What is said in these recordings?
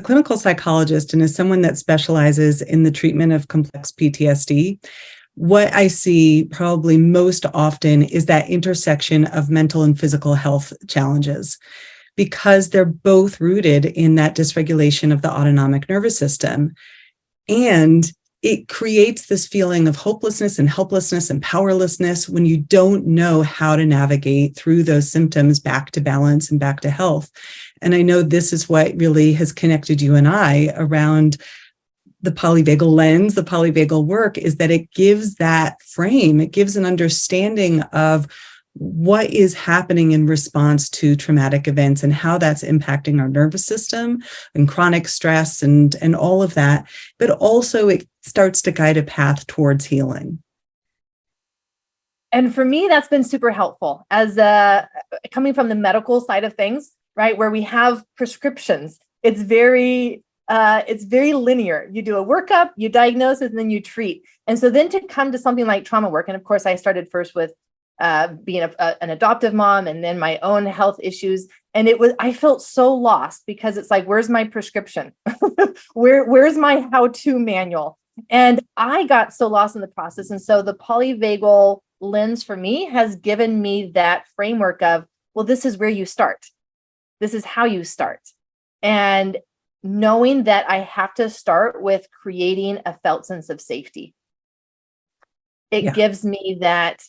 clinical psychologist and as someone that specializes in the treatment of complex PTSD, what I see probably most often is that intersection of mental and physical health challenges, because they're both rooted in that dysregulation of the autonomic nervous system. And it creates this feeling of hopelessness and helplessness and powerlessness when you don't know how to navigate through those symptoms back to balance and back to health. And I know this is what really has connected you and I around the polyvagal lens, the polyvagal work, is that it gives that frame, it gives an understanding of what is happening in response to traumatic events and how that's impacting our nervous system and chronic stress and all of that. But also it starts to guide a path towards healing. And for me, that's been super helpful as coming from the medical side of things, right? Where we have prescriptions. It's very linear. You do a workup, you diagnose it, and then you treat. And so then to come to something like trauma work, and of course I started first with being an adoptive mom and then my own health issues. And I felt so lost because it's like, where's my prescription? Where's my how-to manual? And I got so lost in the process. And so the polyvagal lens for me has given me that framework of, well, this is where you start. This is how you start. And knowing that I have to start with creating a felt sense of safety. It gives me that,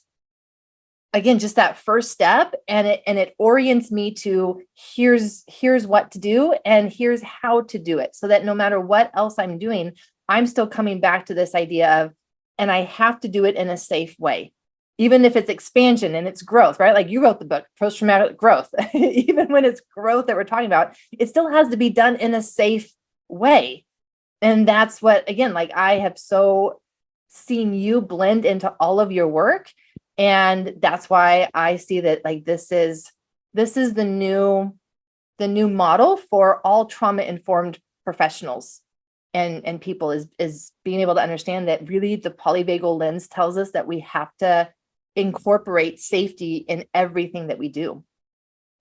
again, just that first step, and it orients me to here's what to do and here's how to do it, so that no matter what else I'm doing, I'm still coming back to this idea of, and I have to do it in a safe way, even if it's expansion and it's growth, right? Like you wrote the book, Post-Traumatic Growth. Even when it's growth that we're talking about, it still has to be done in a safe way. And that's what, again, like I have so seen you blend into all of your work. And that's why I see that like this is the new model for all trauma-informed professionals and people is being able to understand that really the polyvagal lens tells us that we have to incorporate safety in everything that we do.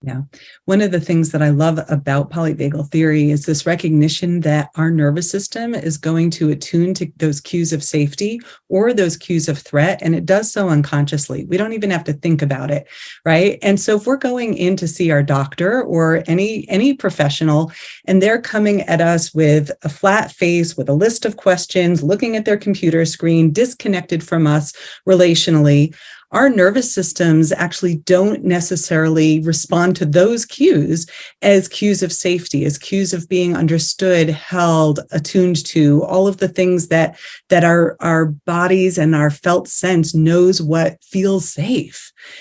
Yeah. One of the things that I love about polyvagal theory is this recognition that our nervous system is going to attune to those cues of safety or those cues of threat. And it does so unconsciously. We don't even have to think about it. Right. And so if we're going in to see our doctor or any professional, and they're coming at us with a flat face, with a list of questions, looking at their computer screen, disconnected from us relationally, our nervous systems actually don't necessarily respond to those cues as cues of safety, as cues of being understood, held, attuned to, all of the things that our bodies and our felt sense knows what feels safe.